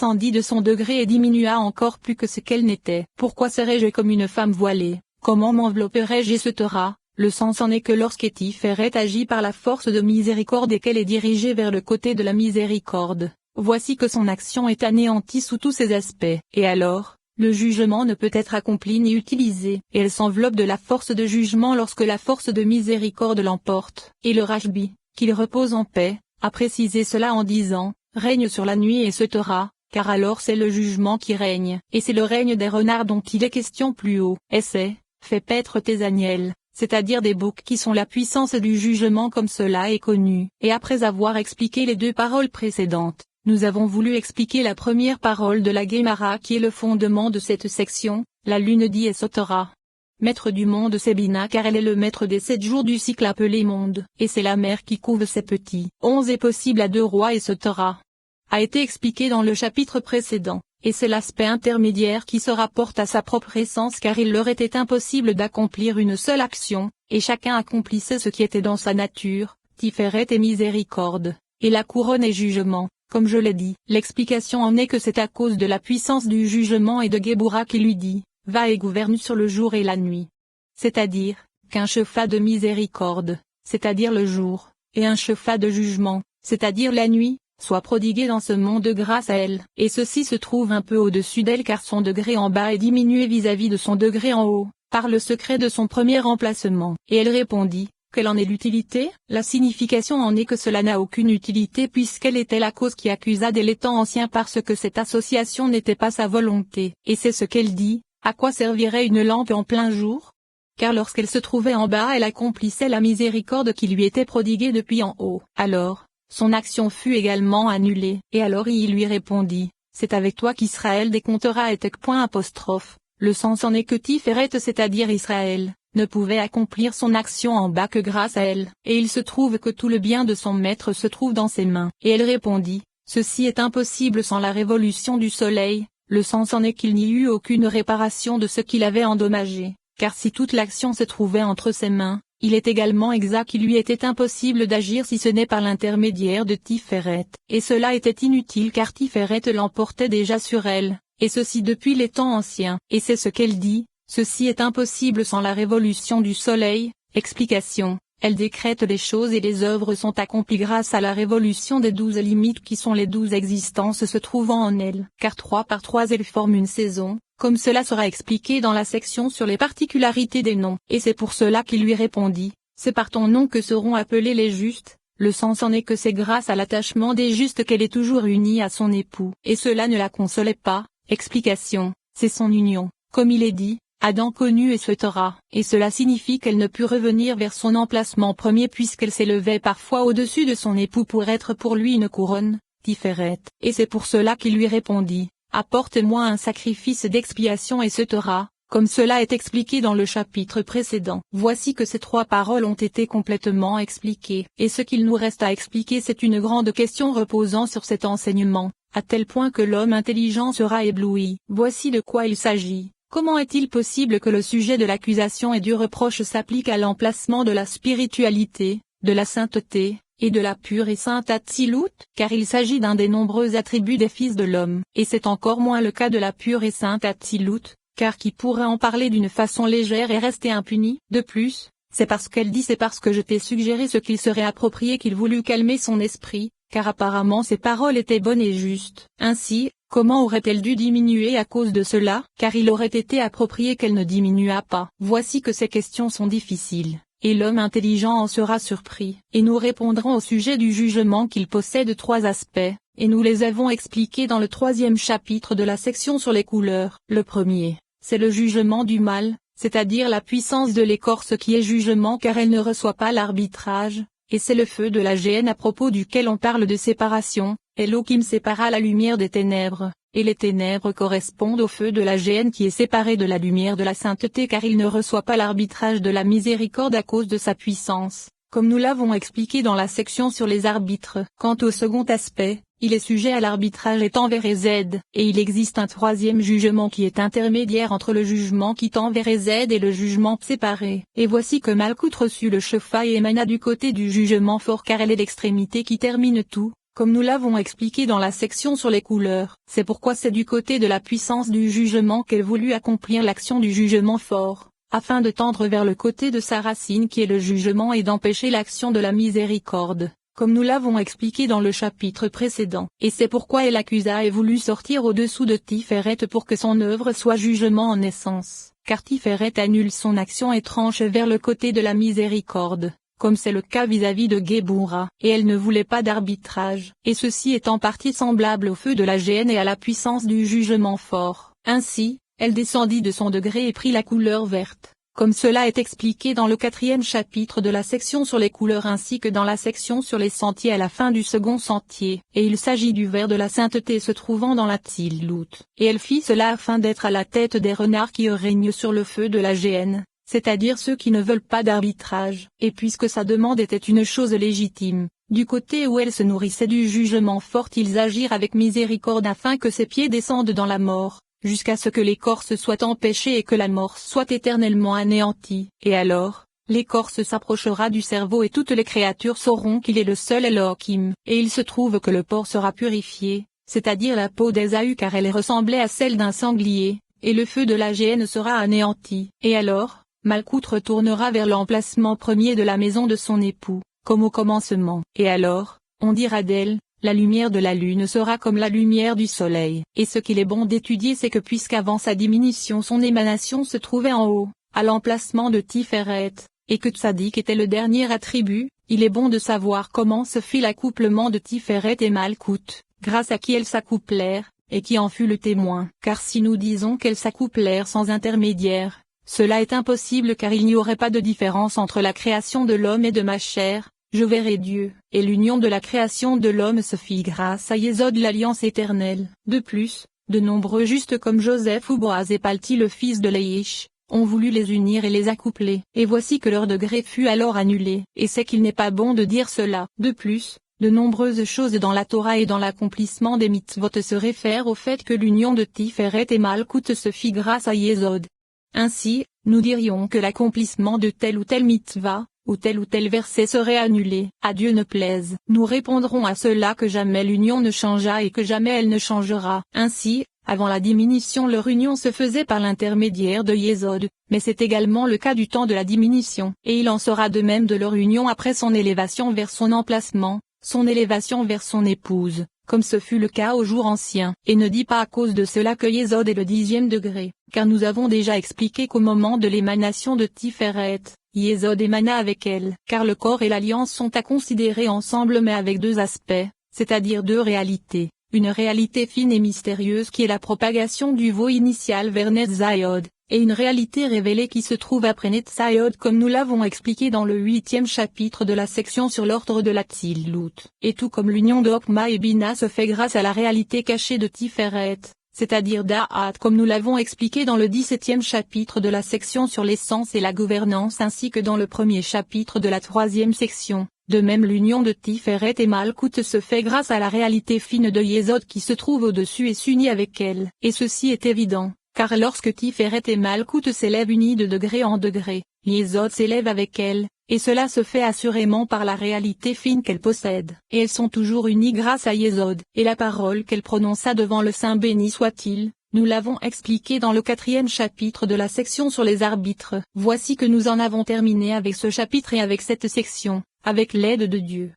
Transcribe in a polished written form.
descendit de son degré et diminua encore plus que ce qu'elle n'était. Pourquoi serais-je comme une femme voilée? Comment m'envelopperais-je etc. Le sens en est que lorsque Tiferet agit par la force de miséricorde et qu'elle est dirigée vers le côté de la miséricorde, voici que son action est anéantie sous tous ses aspects. Et alors, le jugement ne peut être accompli ni utilisé. Et elle s'enveloppe de la force de jugement lorsque la force de miséricorde l'emporte. Et le Rashbi, qu'il repose en paix, a précisé cela en disant, règne sur la nuit et se taira, car alors c'est le jugement qui règne. Et c'est le règne des renards dont il est question plus haut. Et c'est, fais paître tes agnelles, c'est-à-dire des boucs qui sont la puissance du jugement comme cela est connu. Et après avoir expliqué les deux paroles précédentes, nous avons voulu expliquer la première parole de la Guémara qui est le fondement de cette section, la lune dit et sautera. Maître du monde c'est Bina car elle est le maître des 7 jours du cycle appelé monde, et c'est la mère qui couve ses petits. 11 est possible à 2 rois et sautera. A été expliqué dans le chapitre précédent, et c'est l'aspect intermédiaire qui se rapporte à sa propre essence car il leur était impossible d'accomplir une seule action, et chacun accomplissait ce qui était dans sa nature, Tiferet et miséricorde, et la couronne et jugement. Comme je l'ai dit, l'explication en est que c'est à cause de la puissance du jugement et de Géboura qui lui dit, va et gouverne sur le jour et la nuit. C'est-à-dire, qu'un chefa de miséricorde, c'est-à-dire le jour, et un chefa de jugement, c'est-à-dire la nuit, soit prodigué dans ce monde grâce à elle. Et ceci se trouve un peu au-dessus d'elle car son degré en bas est diminué vis-à-vis de son degré en haut, par le secret de son premier emplacement. Et elle répondit, quelle en est l'utilité? La signification en est que cela n'a aucune utilité puisqu'elle était la cause qui accusa dès les temps anciens parce que cette association n'était pas sa volonté. Et c'est ce qu'elle dit, à quoi servirait une lampe en plein jour? Car lorsqu'elle se trouvait en bas elle accomplissait la miséricorde qui lui était prodiguée depuis en haut. Alors, son action fut également annulée. Et alors il lui répondit, c'est avec toi qu'Israël décomptera et point apostrophe. Le sens en est que Tiferet c'est-à-dire Israël, ne pouvait accomplir son action en bas que grâce à elle. Et il se trouve que tout le bien de son maître se trouve dans ses mains. Et elle répondit, ceci est impossible sans la révolution du soleil. Le sens en est qu'il n'y eut aucune réparation de ce qu'il avait endommagé, car si toute l'action se trouvait entre ses mains, il est également exact qu'il lui était impossible d'agir si ce n'est par l'intermédiaire de Tiferet. Et cela était inutile car Tiferet l'emportait déjà sur elle, et ceci depuis les temps anciens. Et c'est ce qu'elle dit, ceci est impossible sans la révolution du soleil. Explication. Elle décrète les choses et les œuvres sont accomplies grâce à la révolution des 12 limites qui sont les 12 existences se trouvant en elle. Car 3 par 3 elles forment une saison, comme cela sera expliqué dans la section sur les particularités des noms. Et c'est pour cela qu'il lui répondit, c'est par ton nom que seront appelés les justes. Le sens en est que c'est grâce à l'attachement des justes qu'elle est toujours unie à son époux. Et cela ne la consolait pas. Explication. C'est son union. Comme il est dit, Adam connut et souhaitera, et cela signifie qu'elle ne put revenir vers son emplacement premier puisqu'elle s'élevait parfois au-dessus de son époux pour être pour lui une couronne, Tiferet. Et c'est pour cela qu'il lui répondit, apporte-moi un sacrifice d'expiation et souhaitera, comme cela est expliqué dans le chapitre précédent. Voici que ces 3 paroles ont été complètement expliquées. Et ce qu'il nous reste à expliquer c'est une grande question reposant sur cet enseignement, à tel point que l'homme intelligent sera ébloui. Voici de quoi il s'agit. Comment est-il possible que le sujet de l'accusation et du reproche s'applique à l'emplacement de la spiritualité, de la sainteté, et de la pure et sainte Atzilut? Car il s'agit d'un des nombreux attributs des fils de l'homme. Et c'est encore moins le cas de la pure et sainte Atzilut, car qui pourrait en parler d'une façon légère et rester impuni? De plus, c'est parce qu'elle dit c'est parce que je t'ai suggéré ce qu'il serait approprié qu'il voulut calmer son esprit, car apparemment ses paroles étaient bonnes et justes. Ainsi, comment aurait-elle dû diminuer à cause de cela? Car il aurait été approprié qu'elle ne diminuât pas. Voici que ces questions sont difficiles, et l'homme intelligent en sera surpris. Et nous répondrons au sujet du jugement qu'il possède 3 aspects, et nous les avons expliqués dans le 3e chapitre de la section sur les couleurs. Le premier, c'est le jugement du mal, c'est-à-dire la puissance de l'écorce qui est jugement car elle ne reçoit pas l'arbitrage. Et c'est le feu de la géhenne à propos duquel on parle de séparation, Elohim sépara la lumière des ténèbres, et les ténèbres correspondent au feu de la géhenne qui est séparé de la lumière de la sainteté car il ne reçoit pas l'arbitrage de la miséricorde à cause de sa puissance, comme nous l'avons expliqué dans la section sur les arbitres. Quant au second aspect, il est sujet à l'arbitrage étant vers Z, et il existe un 3e jugement qui est intermédiaire entre le jugement qui tend vers Z et le jugement séparé. Et voici que Malkout reçut le Shefa et émana du côté du jugement fort car elle est l'extrémité qui termine tout, comme nous l'avons expliqué dans la section sur les couleurs. C'est pourquoi c'est du côté de la puissance du jugement qu'elle voulut accomplir l'action du jugement fort, afin de tendre vers le côté de sa racine qui est le jugement et d'empêcher l'action de la miséricorde, comme nous l'avons expliqué dans le chapitre précédent. Et c'est pourquoi elle accusa et voulut sortir au-dessous de Tiferet pour que son œuvre soit jugement en essence, car Tiferet annule son action et tranche vers le côté de la miséricorde, comme c'est le cas vis-à-vis de Géboura, et elle ne voulait pas d'arbitrage, et ceci est en partie semblable au feu de la géhenne et à la puissance du jugement fort. Ainsi, elle descendit de son degré et prit la couleur verte, comme cela est expliqué dans le 4e chapitre de la section sur les couleurs ainsi que dans la section sur les sentiers à la fin du second sentier, et il s'agit du vert de la sainteté se trouvant dans la Tzilout. Et elle fit cela afin d'être à la tête des renards qui règnent sur le feu de la géhenne, c'est-à-dire ceux qui ne veulent pas d'arbitrage, et puisque sa demande était une chose légitime, du côté où elle se nourrissait du jugement fort ils agirent avec miséricorde afin que ses pieds descendent dans la mort, jusqu'à ce que l'écorce soit empêchée et que la mort soit éternellement anéantie. Et alors, l'écorce s'approchera du cerveau et toutes les créatures sauront qu'il est le seul Elohim. Et il se trouve que le porc sera purifié, c'est-à-dire la peau d'Ésaü car elle ressemblait à celle d'un sanglier, et le feu de la géhenne sera anéanti. Et alors, Malkout retournera vers l'emplacement premier de la maison de son époux, comme au commencement. Et alors, on dira d'elle, la lumière de la lune sera comme la lumière du soleil. Et ce qu'il est bon d'étudier c'est que puisqu'avant sa diminution son émanation se trouvait en haut, à l'emplacement de Tiferet, et que Tzadik était le dernier attribut, il est bon de savoir comment se fit l'accouplement de Tiferet et Malkout, grâce à qui elles s'accouplèrent, et qui en fut le témoin. Car si nous disons qu'elles s'accouplèrent sans intermédiaire, cela est impossible car il n'y aurait pas de différence entre la création de l'homme et de ma chair, je verrai Dieu, et l'union de la création de l'homme se fit grâce à Yésod l'alliance éternelle. De plus, de nombreux justes comme Joseph ou Boaz et Palti le fils de Léish, ont voulu les unir et les accoupler. Et voici que leur degré fut alors annulé, et c'est qu'il n'est pas bon de dire cela. De plus, de nombreuses choses dans la Torah et dans l'accomplissement des mitzvot se réfèrent au fait que l'union de Tiferet et Malkout se fit grâce à Yésod. Ainsi, nous dirions que l'accomplissement de telle ou telle mitzvah, ou tel verset serait annulé. À Dieu ne plaise. Nous répondrons à cela que jamais l'union ne changea et que jamais elle ne changera. Ainsi, avant la diminution leur union se faisait par l'intermédiaire de Yésod, mais c'est également le cas du temps de la diminution. Et il en sera de même de leur union après son élévation vers son emplacement, son élévation vers son épouse, comme ce fut le cas au jour ancien. Et ne dis pas à cause de cela que Yésod est le 10e degré, car nous avons déjà expliqué qu'au moment de l'émanation de Tiferet, Yésod émana avec elle. Car le corps et l'alliance sont à considérer ensemble mais avec deux aspects, c'est-à-dire deux réalités. Une réalité fine et mystérieuse qui est la propagation du veau initial vers Netzayod, et une réalité révélée qui se trouve après Netzayod comme nous l'avons expliqué dans le 8e chapitre de la section sur l'ordre de la Tzilout. Et tout comme l'union de Hokma et Bina se fait grâce à la réalité cachée de Tiferet, c'est-à-dire Da'at comme nous l'avons expliqué dans le 17e chapitre de la section sur l'essence et la gouvernance ainsi que dans le premier chapitre de la 3e section. De même l'union de Tiferet et Malkout se fait grâce à la réalité fine de Yésod qui se trouve au-dessus et s'unit avec elle. Et ceci est évident, car lorsque Tiferet et Malkout s'élèvent unis de degré en degré, Yésod s'élève avec elle, et cela se fait assurément par la réalité fine qu'elle possède. Et elles sont toujours unies grâce à Yésod. Et la parole qu'elle prononça devant le Saint béni soit-il, nous l'avons expliqué dans le 4e chapitre de la section sur les arbitres. Voici que nous en avons terminé avec ce chapitre et avec cette section, avec l'aide de Dieu.